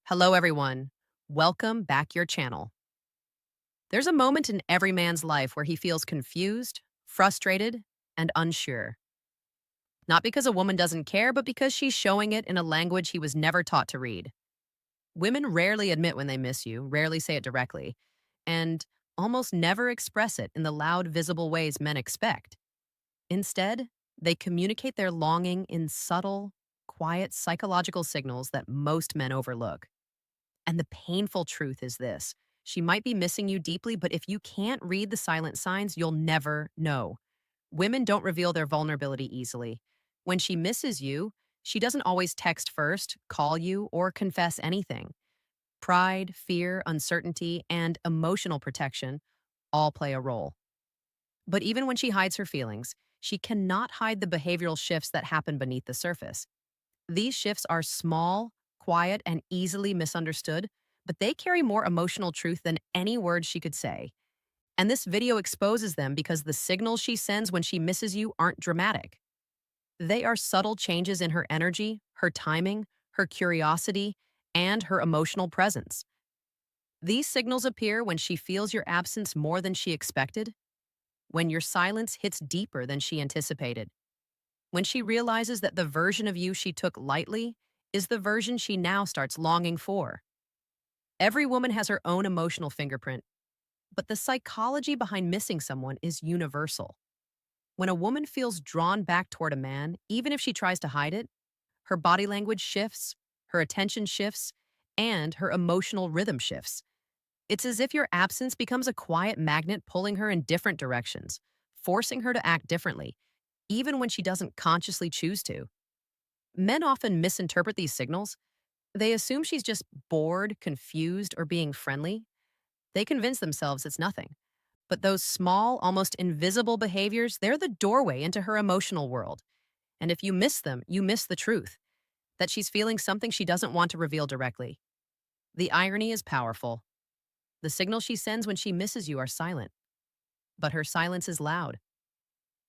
Hello, everyone. Welcome back your channel. There's a moment in every man's life where he feels confused, frustrated, and unsure. Not because a woman doesn't care, but because she's showing it in a language he was never taught to read. Women rarely admit when they miss you, rarely say it directly, and almost never express it in the loud, visible ways men expect. Instead, they communicate their longing in subtle, quiet psychological signals that most men overlook. And the painful truth is this: she might be missing you deeply, but if you can't read the silent signs, you'll never know. Women don't reveal their vulnerability easily. When she misses you, she doesn't always text first, call you, or confess anything. Pride, fear, uncertainty, and emotional protection all play a role. But even when she hides her feelings, she cannot hide the behavioral shifts that happen beneath the surface. These shifts are small, quiet, and easily misunderstood, but they carry more emotional truth than any words she could say. And this video exposes them because the signals she sends when she misses you aren't dramatic. They are subtle changes in her energy, her timing, her curiosity, and her emotional presence. These signals appear when she feels your absence more than she expected, when your silence hits deeper than she anticipated, when she realizes that the version of you she took lightly is the version she now starts longing for. Every woman has her own emotional fingerprint, but the psychology behind missing someone is universal. When a woman feels drawn back toward a man, even if she tries to hide it, her body language shifts, her attention shifts, and her emotional rhythm shifts. It's as if your absence becomes a quiet magnet pulling her in different directions, forcing her to act differently, even when she doesn't consciously choose to. Men often misinterpret these signals. They assume she's just bored, confused, or being friendly. They convince themselves it's nothing. But those small, almost invisible behaviors, they're the doorway into her emotional world. And if you miss them, you miss the truth that she's feeling something she doesn't want to reveal directly. The irony is powerful. The signals she sends when she misses you are silent, but her silence is loud.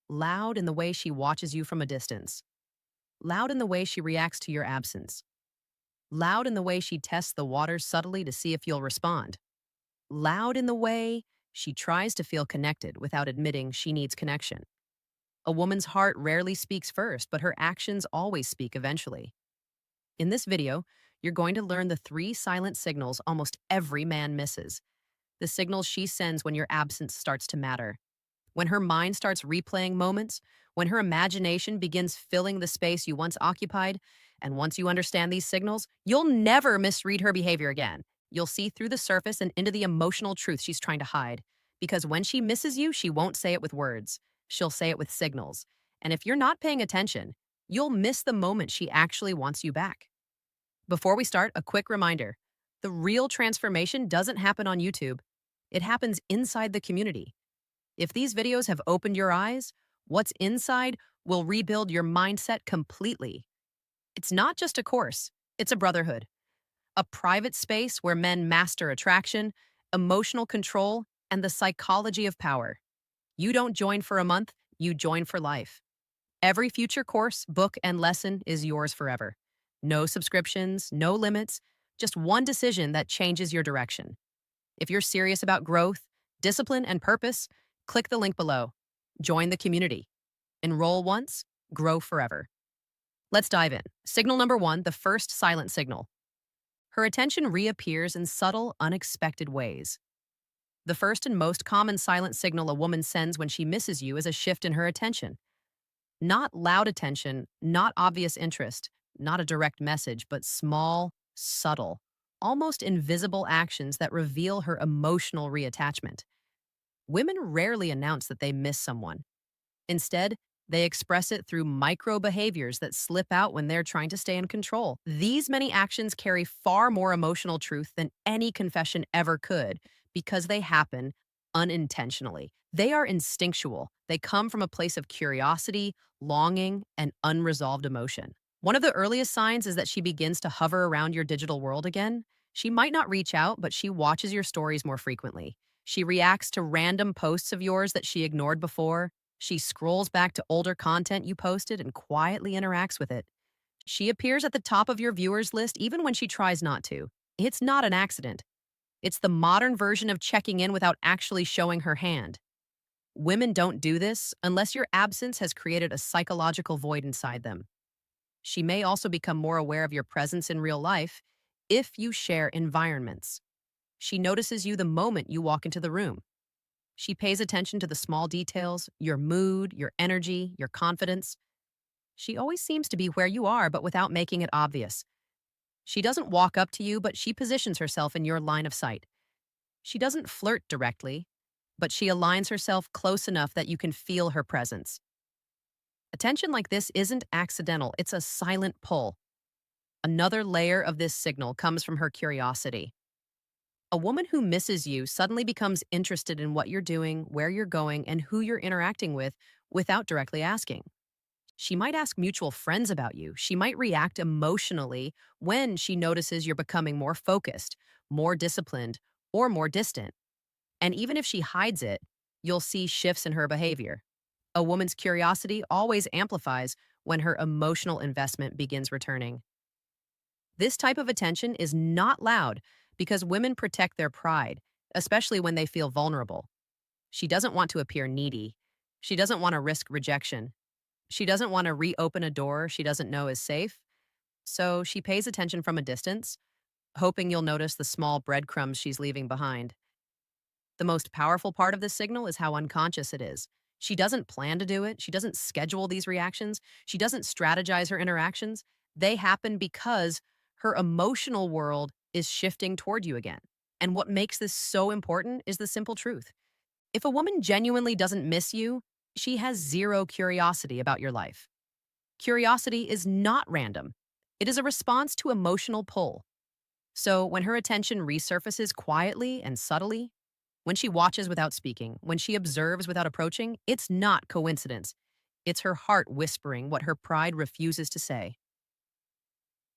Loud in the way she watches you from a distance. Loud in the way she reacts to your absence. Loud in the way she tests the waters subtly to see if you'll respond. Loud in the way she tries to feel connected without admitting she needs connection. A woman's heart rarely speaks first, but her actions always speak eventually. In this video, you're going to learn the three silent signals almost every man misses. The signals she sends when your absence starts to matter. When her mind starts replaying moments, when her imagination begins filling the space you once occupied, and once you understand these signals, you'll never misread her behavior again. You'll see through the surface and into the emotional truth she's trying to hide. Because when she misses you, she won't say it with words. She'll say it with signals. And if you're not paying attention, you'll miss the moment she actually wants you back. Before we start, a quick reminder. The real transformation doesn't happen on YouTube. It happens inside the community. If these videos have opened your eyes, what's inside will rebuild your mindset completely. It's not just a course, it's a brotherhood, a private space where men master attraction, emotional control, and the psychology of power. You don't join for a month, you join for life. Every future course, book, and lesson is yours forever. No subscriptions, no limits, just one decision that changes your direction. If you're serious about growth, discipline, and purpose, click the link below. Join the community. Enroll once, grow forever. Let's dive in. Signal number one, the first silent signal. Her attention reappears in subtle, unexpected ways. The first and most common silent signal a woman sends when she misses you is a shift in her attention. Not loud attention, not obvious interest, not a direct message, but small, subtle, almost invisible actions that reveal her emotional reattachment. Women rarely announce that they miss someone. Instead, they express it through micro behaviors that slip out when they're trying to stay in control. These many actions carry far more emotional truth than any confession ever could because they happen unintentionally. They are instinctual. They come from a place of curiosity, longing, and unresolved emotion. One of the earliest signs is that she begins to hover around your digital world again. She might not reach out, but she watches your stories more frequently. She reacts to random posts of yours that she ignored before. She scrolls back to older content you posted and quietly interacts with it. She appears at the top of your viewers list even when she tries not to. It's not an accident. It's the modern version of checking in without actually showing her hand. Women don't do this unless your absence has created a psychological void inside them. She may also become more aware of your presence in real life if you share environments. She notices you the moment you walk into the room. She pays attention to the small details, your mood, your energy, your confidence. She always seems to be where you are, but without making it obvious. She doesn't walk up to you, but she positions herself in your line of sight. She doesn't flirt directly, but she aligns herself close enough that you can feel her presence. Attention like this isn't accidental, it's a silent pull. Another layer of this signal comes from her curiosity. A woman who misses you suddenly becomes interested in what you're doing, where you're going, and who you're interacting with without directly asking. She might ask mutual friends about you. She might react emotionally when she notices you're becoming more focused, more disciplined, or more distant. And even if she hides it, you'll see shifts in her behavior. A woman's curiosity always amplifies when her emotional investment begins returning. This type of attention is not loud because women protect their pride, especially when they feel vulnerable. She doesn't want to appear needy. She doesn't want to risk rejection. She doesn't want to reopen a door she doesn't know is safe. So she pays attention from a distance, hoping you'll notice the small breadcrumbs she's leaving behind. The most powerful part of this signal is how unconscious it is. She doesn't plan to do it. She doesn't schedule these reactions. She doesn't strategize her interactions. They happen because her emotional world is shifting toward you again. And what makes this so important is the simple truth. If a woman genuinely doesn't miss you, she has zero curiosity about your life. Curiosity is not random. It is a response to emotional pull. So when her attention resurfaces quietly and subtly, when she watches without speaking, when she observes without approaching, it's not coincidence. It's her heart whispering what her pride refuses to say.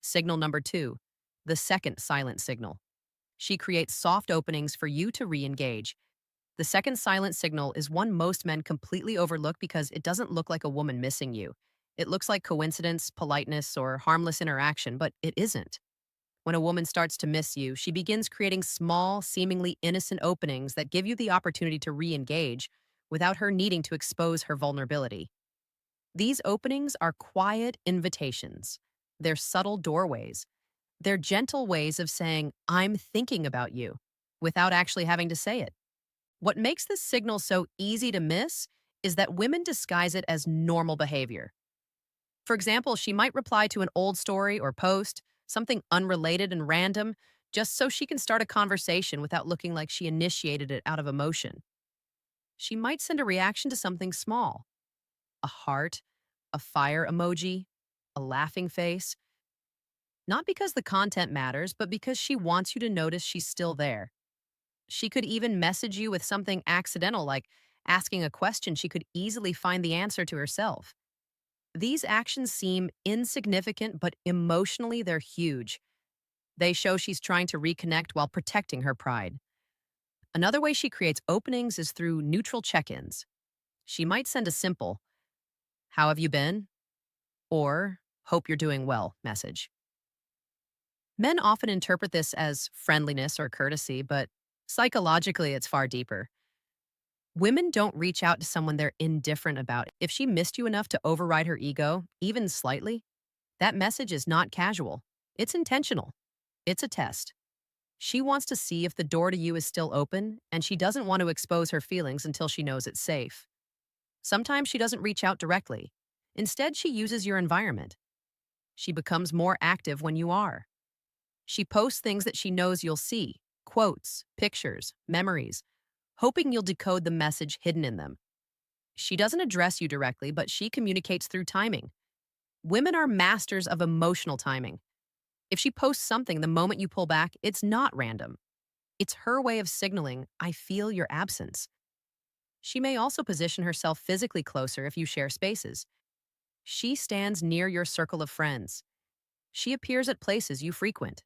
Signal number 2, the second silent signal. She creates soft openings for you to re-engage. The second silent signal is one most men completely overlook because it doesn't look like a woman missing you. It looks like coincidence, politeness, or harmless interaction, but it isn't. When a woman starts to miss you, she begins creating small, seemingly innocent openings that give you the opportunity to re-engage without her needing to expose her vulnerability. These openings are quiet invitations. They're subtle doorways. They're gentle ways of saying, I'm thinking about you, without actually having to say it. What makes this signal so easy to miss is that women disguise it as normal behavior. For example, she might reply to an old story or post, something unrelated and random, just so she can start a conversation without looking like she initiated it out of emotion. She might send a reaction to something small, a heart, a fire emoji, a laughing face, not because the content matters, but because she wants you to notice she's still there. She could even message you with something accidental like asking a question she could easily find the answer to herself. These actions seem insignificant, but emotionally they're huge. They show she's trying to reconnect while protecting her pride. Another way she creates openings is through neutral check ins. She might send a simple, How have you been? Or Hope you're doing well message. Men often interpret this as friendliness or courtesy, but psychologically it's far deeper. Women don't reach out to someone they're indifferent about. If she missed you enough to override her ego, even slightly, that message is not casual. It's intentional. It's a test. She wants to see if the door to you is still open, and she doesn't want to expose her feelings until she knows it's safe. Sometimes she doesn't reach out directly. Instead, she uses your environment. She becomes more active when you are. She posts things that she knows you'll see, quotes, pictures, memories, hoping you'll decode the message hidden in them. She doesn't address you directly, but she communicates through timing. Women are masters of emotional timing. If she posts something the moment you pull back, it's not random. It's her way of signaling, I feel your absence. She may also position herself physically closer if you share spaces. She stands near your circle of friends. She appears at places you frequent.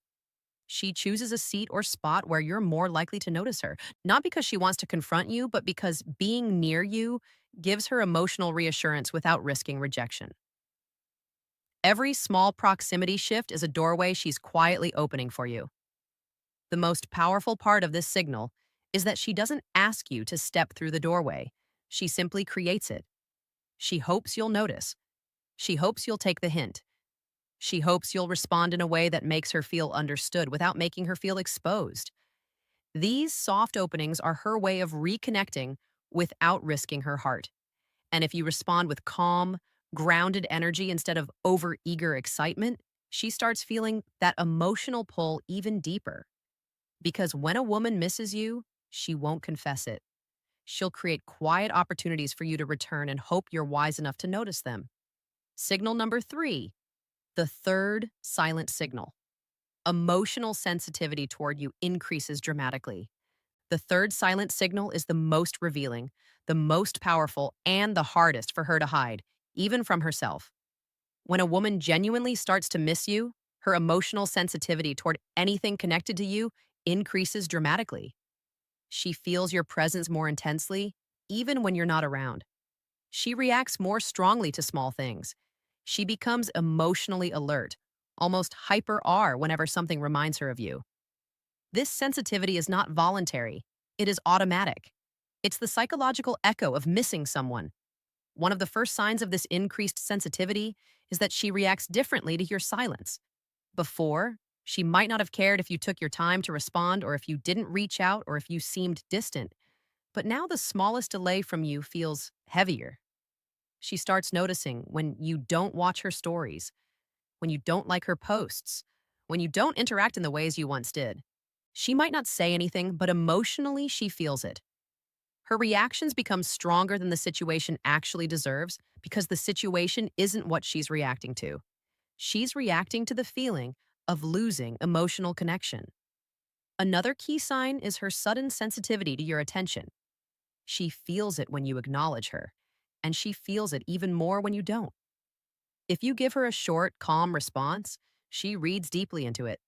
She chooses a seat or spot where you're more likely to notice her, not because she wants to confront you, but because being near you gives her emotional reassurance without risking rejection. Every small proximity shift is a doorway she's quietly opening for you. The most powerful part of this signal is that she doesn't ask you to step through the doorway. She simply creates it. She hopes you'll notice. She hopes you'll take the hint. She hopes you'll respond in a way that makes her feel understood without making her feel exposed. These soft openings are her way of reconnecting without risking her heart. And if you respond with calm, grounded energy instead of over-eager excitement, she starts feeling that emotional pull even deeper. Because when a woman misses you, she won't confess it. She'll create quiet opportunities for you to return and hope you're wise enough to notice them. Signal number 3, the third silent signal. Emotional sensitivity toward you increases dramatically. The third silent signal is the most revealing, the most powerful, and the hardest for her to hide, even from herself. When a woman genuinely starts to miss you, her emotional sensitivity toward anything connected to you increases dramatically. She feels your presence more intensely, even when you're not around. She reacts more strongly to small things. She becomes emotionally alert, almost hyper R whenever something reminds her of you. This sensitivity is not voluntary, it is automatic. It's the psychological echo of missing someone. One of the first signs of this increased sensitivity is that she reacts differently to your silence. Before, she might not have cared if you took your time to respond or if you didn't reach out or if you seemed distant. But now the smallest delay from you feels heavier. She starts noticing when you don't watch her stories, when you don't like her posts, when you don't interact in the ways you once did. She might not say anything, but emotionally she feels it. Her reactions become stronger than the situation actually deserves because the situation isn't what she's reacting to. She's reacting to the feeling of losing emotional connection. Another key sign is her sudden sensitivity to your attention. She feels it when you acknowledge her, and she feels it even more when you don't. If you give her a short, calm response, she reads deeply into it.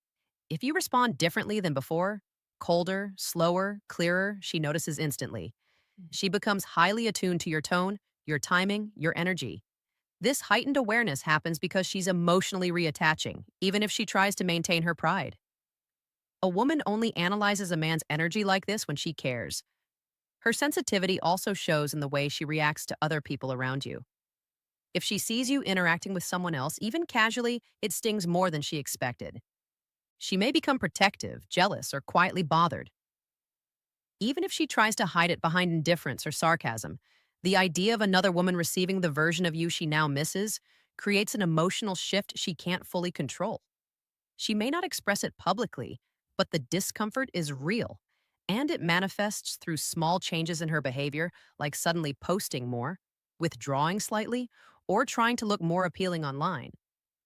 If you respond differently than before, colder, slower, clearer, she notices instantly. She becomes highly attuned to your tone, your timing, your energy. This heightened awareness happens because she's emotionally reattaching, even if she tries to maintain her pride. A woman only analyzes a man's energy like this when she cares. Her sensitivity also shows in the way she reacts to other people around you. If she sees you interacting with someone else, even casually, it stings more than she expected. She may become protective, jealous, or quietly bothered. Even if she tries to hide it behind indifference or sarcasm, the idea of another woman receiving the version of you she now misses creates an emotional shift she can't fully control. She may not express it publicly, but the discomfort is real, and it manifests through small changes in her behavior, like suddenly posting more, withdrawing slightly, or trying to look more appealing online.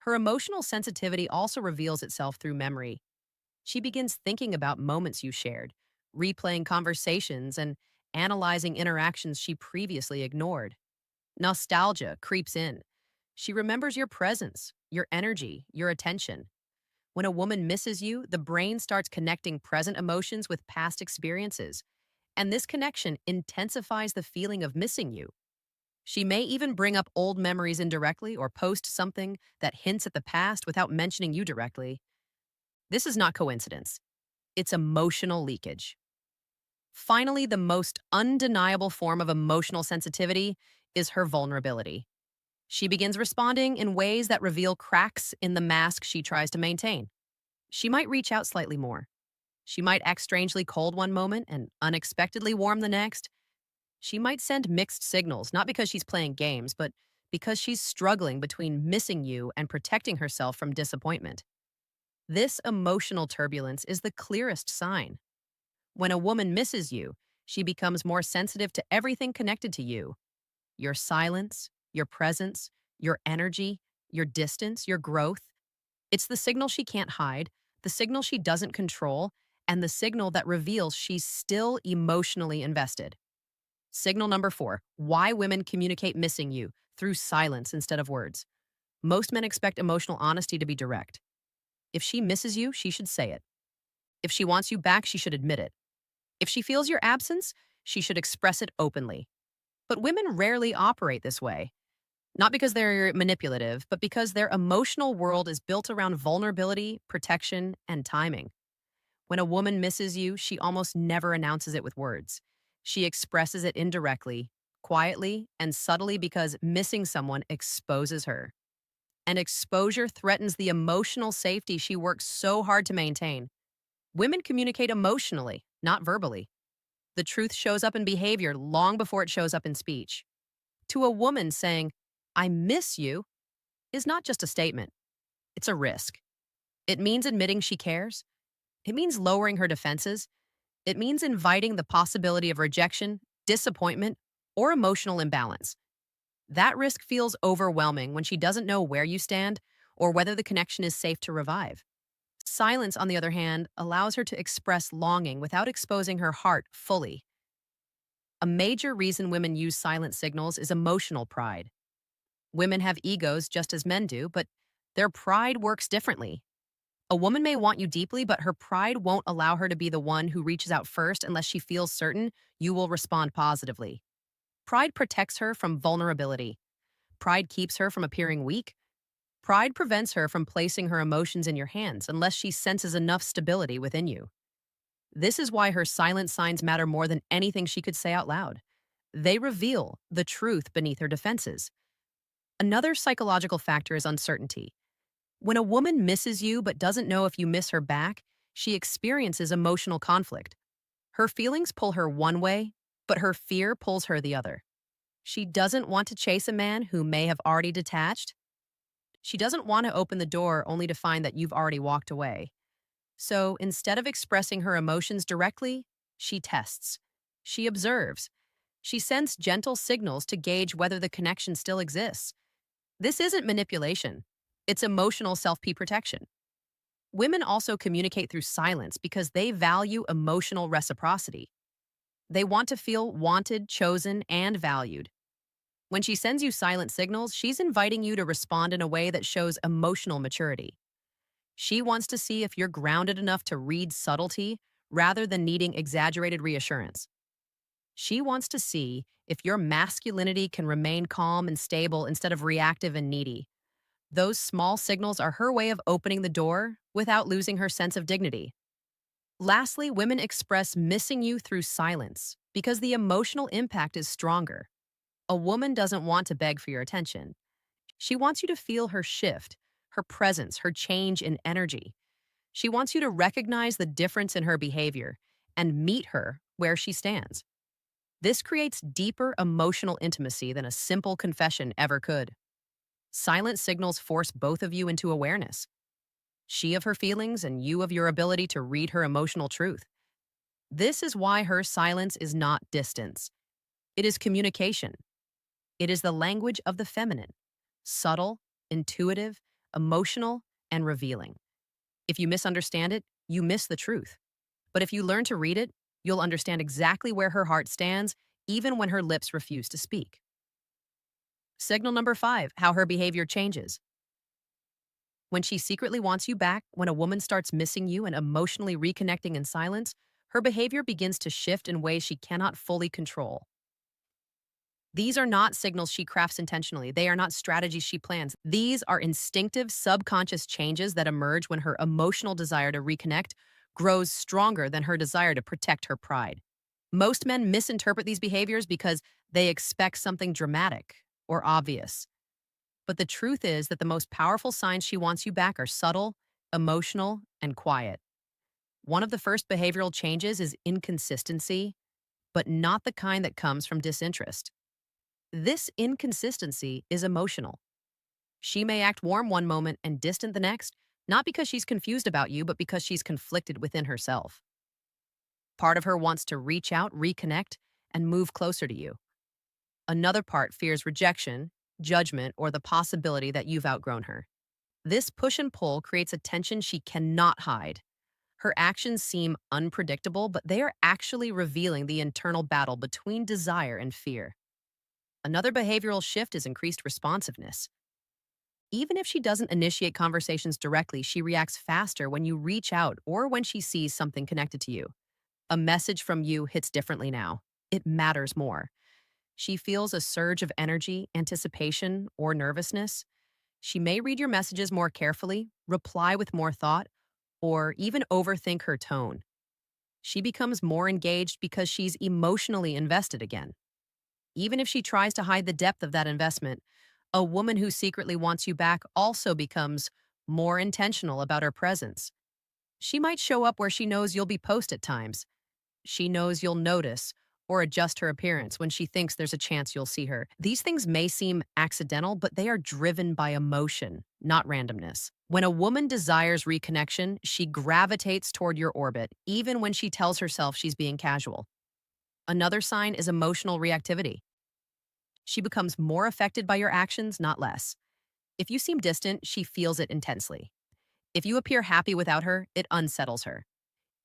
Her emotional sensitivity also reveals itself through memory. She begins thinking about moments you shared, replaying conversations, and analyzing interactions she previously ignored. Nostalgia creeps in. She remembers your presence, your energy, your attention. When a woman misses you, the brain starts connecting present emotions with past experiences, and this connection intensifies the feeling of missing you. She may even bring up old memories indirectly or post something that hints at the past without mentioning you directly. This is not coincidence. It's emotional leakage. Finally, the most undeniable form of emotional sensitivity is her vulnerability. She begins responding in ways that reveal cracks in the mask she tries to maintain. She might reach out slightly more. She might act strangely cold one moment and unexpectedly warm the next. She might send mixed signals, not because she's playing games, but because she's struggling between missing you and protecting herself from disappointment. This emotional turbulence is the clearest sign. When a woman misses you, she becomes more sensitive to everything connected to you: your silence, your presence, your energy, your distance, your growth. It's the signal she can't hide, the signal she doesn't control, and the signal that reveals she's still emotionally invested. Signal number 4, why women communicate missing you through silence instead of words. Most men expect emotional honesty to be direct. If she misses you, she should say it. If she wants you back, she should admit it. If she feels your absence, she should express it openly. But women rarely operate this way, not because they're manipulative, but because their emotional world is built around vulnerability, protection, and timing. When a woman misses you, she almost never announces it with words. She expresses it indirectly, quietly, and subtly because missing someone exposes her. And exposure threatens the emotional safety she works so hard to maintain. Women communicate emotionally, not verbally. The truth shows up in behavior long before it shows up in speech. To a woman saying, I miss you, is not just a statement, it's a risk. It means admitting she cares. It means lowering her defenses. It means inviting the possibility of rejection, disappointment, or emotional imbalance. That risk feels overwhelming when she doesn't know where you stand or whether the connection is safe to revive. Silence, on the other hand, allows her to express longing without exposing her heart fully. A major reason women use silent signals is emotional pride. Women have egos just as men do, but their pride works differently. A woman may want you deeply, but her pride won't allow her to be the one who reaches out first unless she feels certain you will respond positively. Pride protects her from vulnerability. Pride keeps her from appearing weak. Pride prevents her from placing her emotions in your hands unless she senses enough stability within you. This is why her silent signs matter more than anything she could say out loud. They reveal the truth beneath her defenses. Another psychological factor is uncertainty. When a woman misses you but doesn't know if you miss her back, she experiences emotional conflict. Her feelings pull her one way, but her fear pulls her the other. She doesn't want to chase a man who may have already detached. She doesn't want to open the door only to find that you've already walked away. So instead of expressing her emotions directly, she tests. She observes. She sends gentle signals to gauge whether the connection still exists. This isn't manipulation. It's emotional self-protection. Women also communicate through silence because they value emotional reciprocity. They want to feel wanted, chosen, and valued. When she sends you silent signals, she's inviting you to respond in a way that shows emotional maturity. She wants to see if you're grounded enough to read subtlety rather than needing exaggerated reassurance. She wants to see if your masculinity can remain calm and stable instead of reactive and needy. Those small signals are her way of opening the door without losing her sense of dignity. Lastly, women express missing you through silence because the emotional impact is stronger. A woman doesn't want to beg for your attention. She wants you to feel her shift, her presence, her change in energy. She wants you to recognize the difference in her behavior and meet her where she stands. This creates deeper emotional intimacy than a simple confession ever could. Silent signals force both of you into awareness. She of her feelings and you of your ability to read her emotional truth. This is why her silence is not distance. It is communication. It is the language of the feminine, subtle, intuitive, emotional, and revealing. If you misunderstand it, you miss the truth. But if you learn to read it, you'll understand exactly where her heart stands, even when her lips refuse to speak. Signal number 5, how her behavior changes. When she secretly wants you back, when a woman starts missing you and emotionally reconnecting in silence, her behavior begins to shift in ways she cannot fully control. These are not signals she crafts intentionally. They are not strategies she plans. These are instinctive, subconscious changes that emerge when her emotional desire to reconnect grows stronger than her desire to protect her pride. Most men misinterpret these behaviors because they expect something dramatic or obvious. But the truth is that the most powerful signs she wants you back are subtle, emotional, and quiet. One of the first behavioral changes is inconsistency, but not the kind that comes from disinterest. This inconsistency is emotional. She may act warm one moment and distant the next, not because she's confused about you, but because she's conflicted within herself. Part of her wants to reach out, reconnect, and move closer to you. Another part fears rejection, judgment, or the possibility that you've outgrown her. This push and pull creates a tension she cannot hide. Her actions seem unpredictable, but they are actually revealing the internal battle between desire and fear. Another behavioral shift is increased responsiveness. Even if she doesn't initiate conversations directly, she reacts faster when you reach out or when she sees something connected to you. A message from you hits differently now. It matters more. She feels a surge of energy, anticipation, or nervousness. She may read your messages more carefully, reply with more thought, or even overthink her tone. She becomes more engaged because she's emotionally invested again. Even if she tries to hide the depth of that investment, a woman who secretly wants you back also becomes more intentional about her presence. She might show up where she knows you'll be post at times. She knows you'll notice or adjust her appearance when she thinks there's a chance you'll see her. These things may seem accidental, but they are driven by emotion, not randomness. When a woman desires reconnection, she gravitates toward your orbit, even when she tells herself she's being casual. Another sign is emotional reactivity. She becomes more affected by your actions, not less. If you seem distant, she feels it intensely. If you appear happy without her, it unsettles her.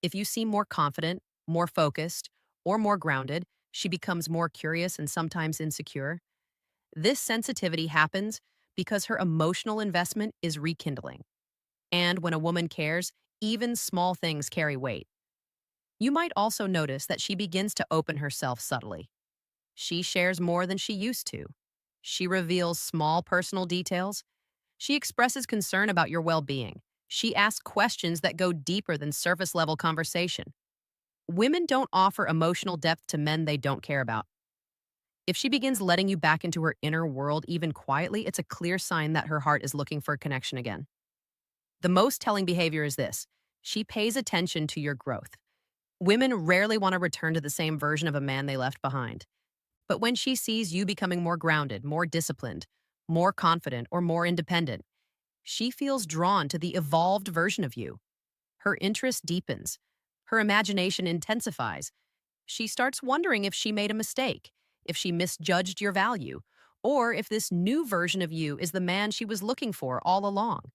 If you seem more confident, more focused, or more grounded, she becomes more curious and sometimes insecure. This sensitivity happens because her emotional investment is rekindling. And when a woman cares, even small things carry weight. You might also notice that she begins to open herself subtly. She shares more than she used to. She reveals small personal details. She expresses concern about your well being. She asks questions that go deeper than surface level conversation. Women don't offer emotional depth to men they don't care about. If she begins letting you back into her inner world even quietly, it's a clear sign that her heart is looking for a connection again. The most telling behavior is this: she pays attention to your growth. Women rarely want to return to the same version of a man they left behind. But when she sees you becoming more grounded, more disciplined, more confident, or more independent, she feels drawn to the evolved version of you. Her interest deepens. Her imagination intensifies. She starts wondering if she made a mistake, if she misjudged your value, or if this new version of you is the man she was looking for all along.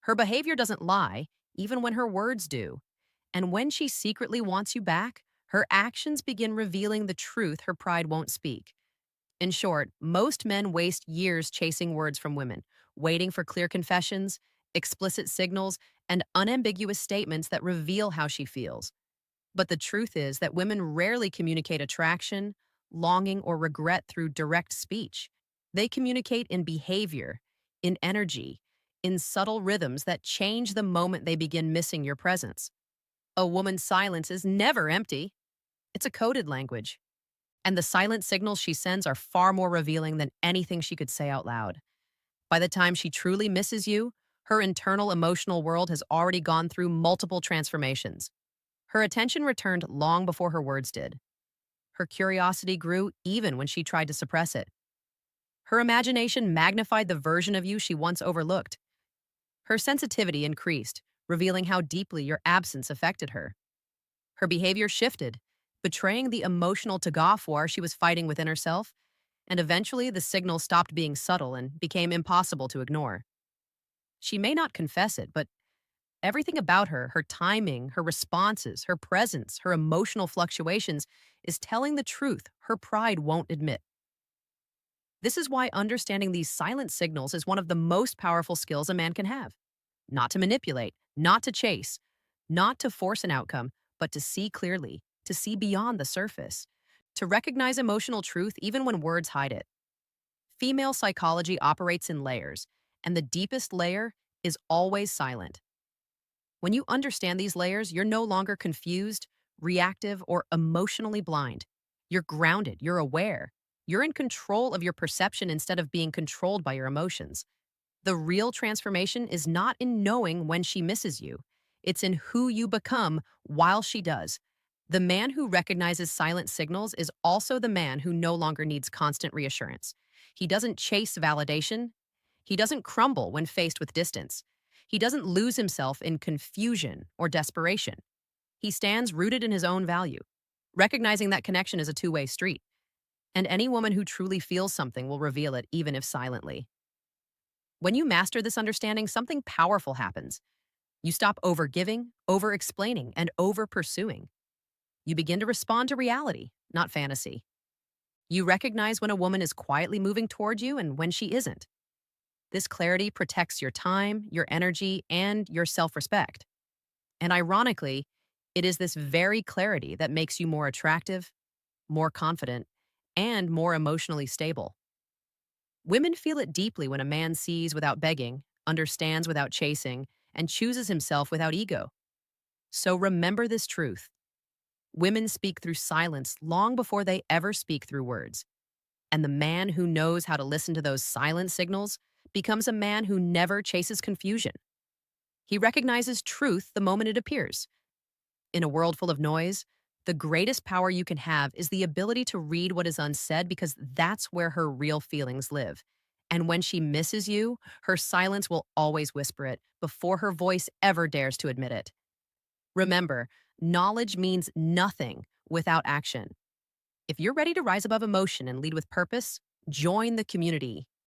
Her behavior doesn't lie, even when her words do. And when she secretly wants you back, her actions begin revealing the truth her pride won't speak. In short, most men waste years chasing words from women, waiting for clear confessions, explicit signals, and unambiguous statements that reveal how she feels. But the truth is that women rarely communicate attraction, longing, or regret through direct speech. They communicate in behavior, in energy, in subtle rhythms that change the moment they begin missing your presence. A woman's silence is never empty. It's a coded language. And the silent signals she sends are far more revealing than anything she could say out loud. By the time she truly misses you, her internal emotional world has already gone through multiple transformations. Her attention returned long before her words did. Her curiosity grew even when she tried to suppress it. Her imagination magnified the version of you she once overlooked. Her sensitivity increased, revealing how deeply your absence affected her. Her behavior shifted, betraying the emotional tug-off war she was fighting within herself, and eventually the signal stopped being subtle and became impossible to ignore. She may not confess it, but everything about her, her timing, her responses, her presence, her emotional fluctuations, is telling the truth her pride won't admit. This is why understanding these silent signals is one of the most powerful skills a man can have. Not to manipulate, not to chase, not to force an outcome, but to see clearly, to see beyond the surface, to recognize emotional truth even when words hide it. Female psychology operates in layers, and the deepest layer is always silent. When you understand these layers, you're no longer confused, reactive, or emotionally blind. You're grounded, you're aware. You're in control of your perception instead of being controlled by your emotions. The real transformation is not in knowing when she misses you. It's in who you become while she does. The man who recognizes silent signals is also the man who no longer needs constant reassurance. He doesn't chase validation. He doesn't crumble when faced with distance. He doesn't lose himself in confusion or desperation. He stands rooted in his own value, recognizing that connection is a two-way street. And any woman who truly feels something will reveal it, even if silently. When you master this understanding, something powerful happens. You stop over-giving, over-explaining, and over-pursuing. You begin to respond to reality, not fantasy. You recognize when a woman is quietly moving toward you and when she isn't. This clarity protects your time, your energy, and your self-respect. And ironically, it is this very clarity that makes you more attractive, more confident, and more emotionally stable. Women feel it deeply when a man sees without begging, understands without chasing, and chooses himself without ego. So remember this truth. Women speak through silence long before they ever speak through words. And the man who knows how to listen to those silent signals becomes a man who never chases confusion. He recognizes truth the moment it appears. In a world full of noise, the greatest power you can have is the ability to read what is unsaid because that's where her real feelings live. And when she misses you, her silence will always whisper it before her voice ever dares to admit it. Remember, knowledge means nothing without action. If you're ready to rise above emotion and lead with purpose, join the community.